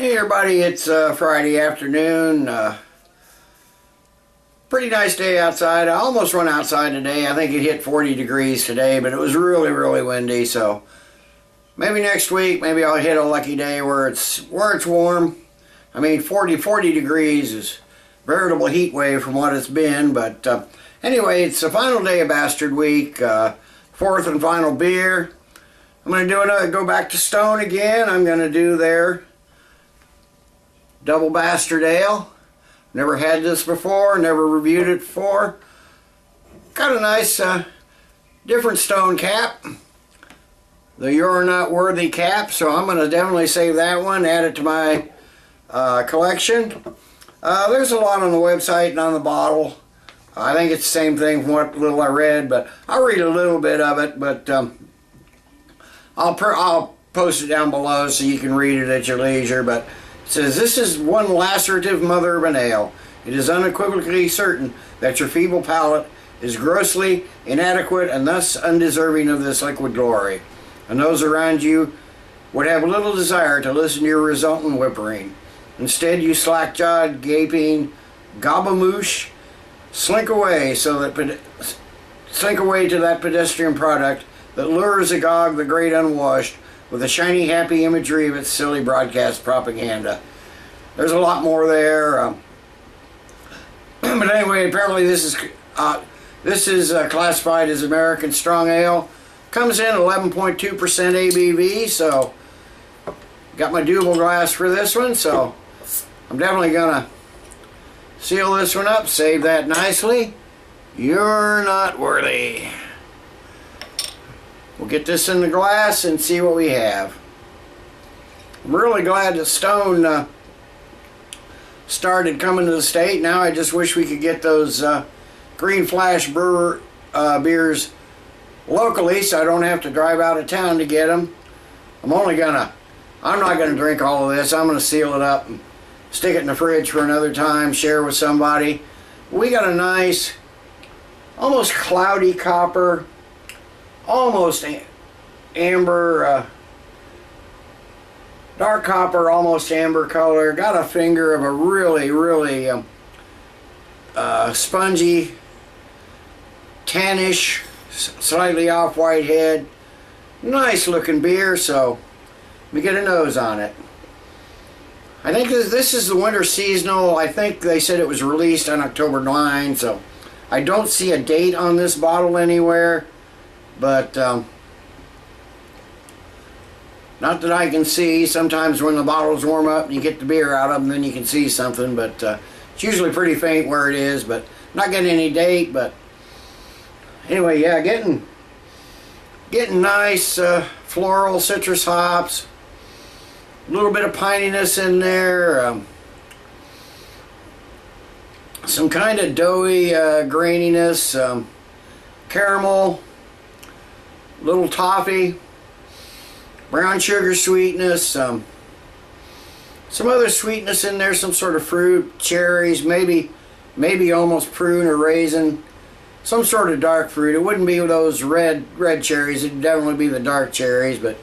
Hey everybody, it's Friday afternoon. Pretty nice day outside. I almost went outside today. I think it hit 40 degrees today, but it was really windy, so maybe next week, maybe I'll hit a lucky day where it's warm. I mean, 40 degrees is veritable heat wave from what it's been, but anyway, it's the final day of Bastard Week, fourth and final beer. I'm going to go back to Stone again. I'm going to do their Double Bastard Ale. Never had this before, never reviewed it before. Got a nice different Stone cap. The You're Not Worthy cap, so I'm going to definitely save that one, add it to my collection. There's a lot on the website and on the bottle. I think it's the same thing from what little I read, but I'll read a little bit of it, but I'll post it down below so you can read it at your leisure. But it says, this is one lacerative mother of an ale. It is unequivocally certain that your feeble palate is grossly inadequate and thus undeserving of this liquid glory, and those around you would have little desire to listen to your resultant whimpering. Instead, you slack-jawed, gaping gobemouche slink away to that pedestrian product that lures agog the great unwashed with the shiny, happy imagery of its silly broadcast propaganda. There's a lot more there, but anyway, apparently this is classified as American Strong Ale. Comes in 11.2% ABV, so got my double glass for this one. So I'm definitely gonna seal this one up, save that nicely. You're Not Worthy. We'll get this in the glass and see what we have. I'm really glad that Stone started coming to the state. Now I just wish we could get those Green Flash Brewer beers locally, so I don't have to drive out of town to get them. I'm not gonna drink all of this. I'm gonna seal it up and stick it in the fridge for another time, share with somebody. We got a nice, almost cloudy copper, almost amber, dark copper, almost amber color. Got a finger of a really spongy, tannish, slightly off-white head. Nice looking beer, so let me get a nose on it. I think this is the winter seasonal. I think they said it was released on October 9, so I don't see a date on this bottle anywhere. But not that I can see. Sometimes when the bottles warm up and you get the beer out of them, then you can see something, but it's usually pretty faint where it is, but not getting any date. But anyway, yeah, getting nice floral citrus hops, a little bit of pininess in there, some kind of doughy graininess, caramel, little toffee, brown sugar sweetness, some other sweetness in there, some sort of fruit, cherries, maybe almost prune or raisin, some sort of dark fruit. It wouldn't be those red cherries. It'd definitely be the dark cherries, but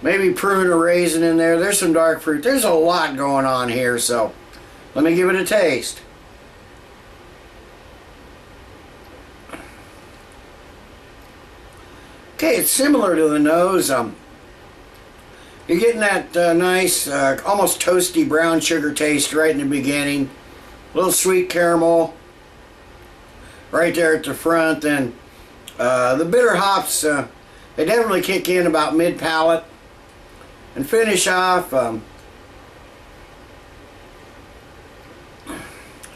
maybe prune or raisin in there. There's some dark fruit. There's a lot going on here, so let me give it a taste. Okay, it's similar to the nose. You're getting that nice, almost toasty brown sugar taste right in the beginning. A little sweet caramel right there at the front. And the bitter hops, they definitely kick in about mid-palate and finish off. There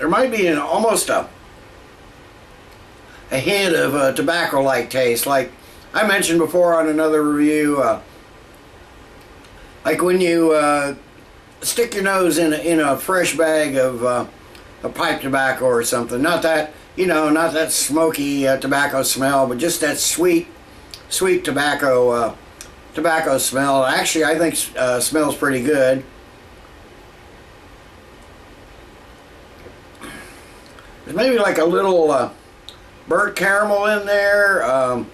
might be almost a hint of a tobacco-like taste, like I mentioned before on another review, like when you stick your nose in a fresh bag of a pipe tobacco or something. Not that, not that smoky tobacco smell, but just that sweet tobacco smell. Actually, I think smells pretty good. There's maybe like a little burnt caramel in there.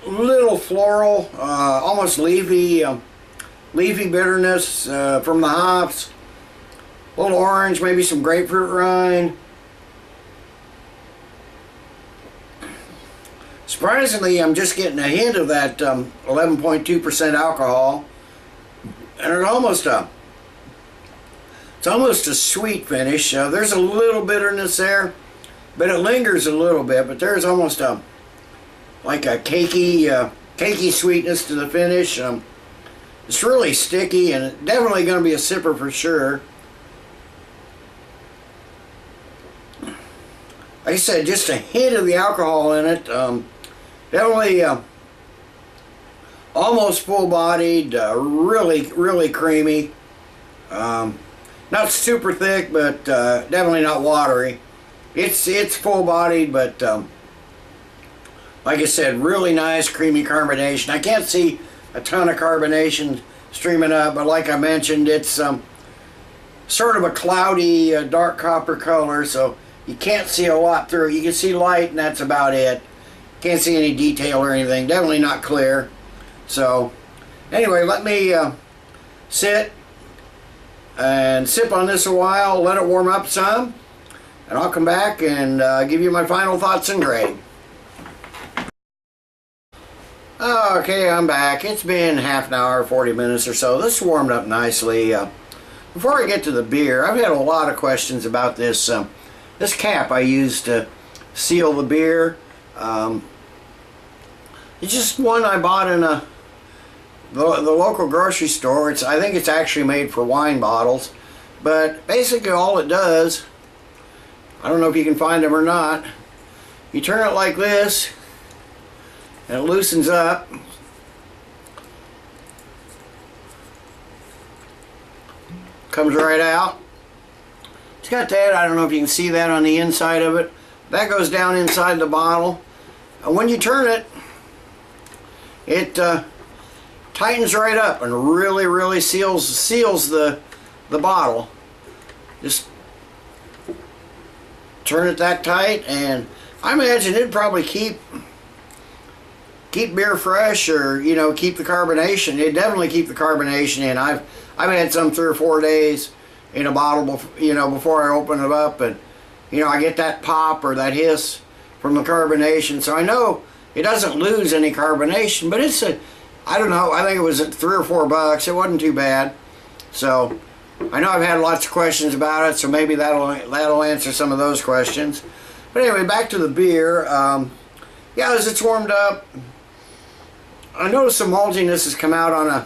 Little floral, almost leafy, leafy bitterness from the hops, a little orange, maybe some grapefruit rind. Surprisingly, I'm just getting a hint of that 11.2% alcohol, and it's almost a sweet finish. There's a little bitterness there, but it lingers a little bit. But there's almost like a cakey sweetness to the finish. It's really sticky, and it's definitely going to be a sipper for sure. Like I said, just a hint of the alcohol in it. Definitely almost full-bodied, really creamy. Not super thick, but definitely not watery. It's full-bodied, but like I said, really nice creamy carbonation. I can't see a ton of carbonation streaming up, but like I mentioned, it's sort of a cloudy, dark copper color, so you can't see a lot through it. You can see light, and that's about it. Can't see any detail or anything. Definitely not clear. So, anyway, let me sit and sip on this a while, let it warm up some, and I'll come back and give you my final thoughts and grade. Okay, I'm back. It's been half an hour, 40 minutes or so. This warmed up nicely. Before I get to the beer, I've had a lot of questions about this this cap I used to seal the beer. It's just one I bought in the local grocery store. I think it's actually made for wine bottles, but basically all it does, I don't know if you can find them or not, you turn it like this and it loosens up. Comes right out. It's got that, I don't know if you can see that on the inside of it. That goes down inside the bottle. And when you turn it, it tightens right up and really seals the bottle. Just turn it that tight, and I imagine it'd probably keep beer fresh, or keep the carbonation. It'd definitely keep the carbonation in. I've had some 3 or 4 days in a bottle before I open it up, and I get that pop or that hiss from the carbonation, so I know it doesn't lose any carbonation. But I don't know, I think it was at $3 or $4. It wasn't too bad. So I know I've had lots of questions about it, so maybe that'll answer some of those questions. But anyway, back to the beer. Yeah, as it's warmed up, I noticed some maltiness has come out on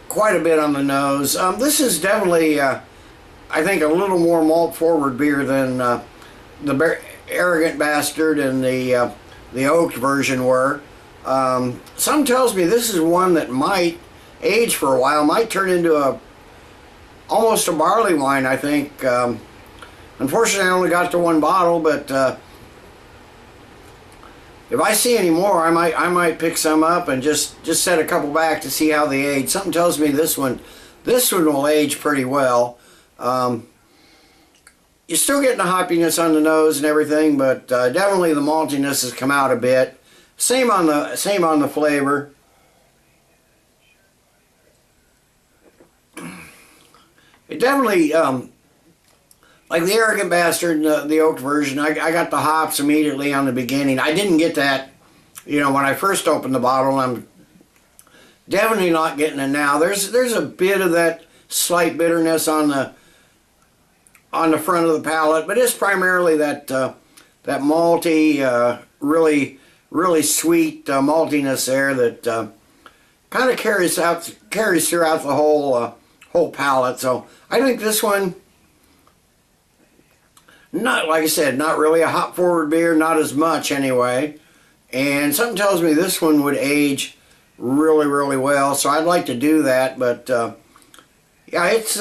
quite a bit on the nose. This is definitely, I think, a little more malt-forward beer than the Arrogant Bastard and the oaked version were. Something tells me this is one that might age for a while, might turn into almost a barley wine, I think. Unfortunately, I only got to 1 bottle, but if I see any more, I might pick some up and just set a couple back to see how they age. Something tells me this one will age pretty well. You're still getting the hoppiness on the nose and everything, but definitely the maltiness has come out a bit. Same on the flavor. It definitely, like the Arrogant Bastard, the oaked version, I got the hops immediately on the beginning. I didn't get that, when I first opened the bottle. I'm definitely not getting it now. There's a bit of that slight bitterness on the front of the palate, but it's primarily that malty, really sweet maltiness there that kind of carries throughout the whole palate. So I think this one, not, like I said, not really a hop forward beer, not as much anyway. And something tells me this one would age really well. So I'd like to do that, but yeah, it's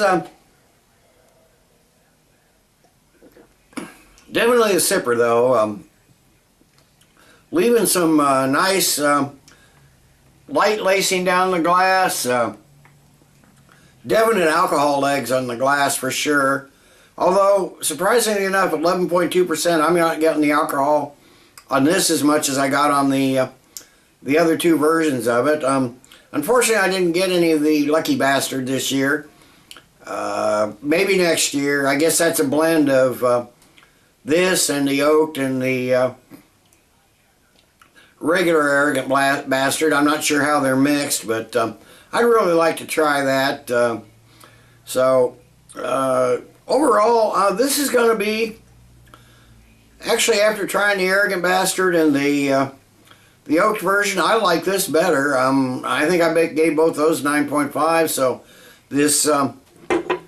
definitely a sipper though. Leaving some nice light lacing down the glass. Definite alcohol legs on the glass for sure. Although, surprisingly enough, at 11.2%, I'm not getting the alcohol on this as much as I got on the other 2 versions of it. Unfortunately, I didn't get any of the Lucky Bastard this year. Maybe next year. I guess that's a blend of this and the oaked and the regular Arrogant Bastard. I'm not sure how they're mixed, but I'd really like to try that. Overall, this is going to be, actually after trying the Arrogant Bastard and the oaked version, I like this better. I think I gave both those 9.5, so this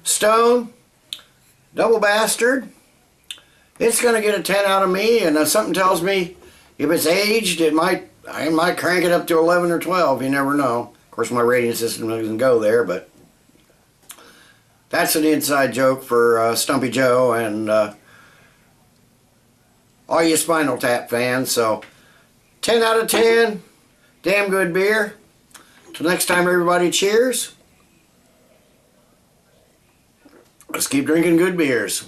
Stone Double Bastard, it's going to get a 10 out of me, and something tells me if it's aged, I might crank it up to 11 or 12. You never know. Of course, my rating system doesn't go there, but that's an inside joke for Stumpy Joe and all you Spinal Tap fans. So 10 out of 10, damn good beer. Till next time, everybody, cheers. Let's keep drinking good beers.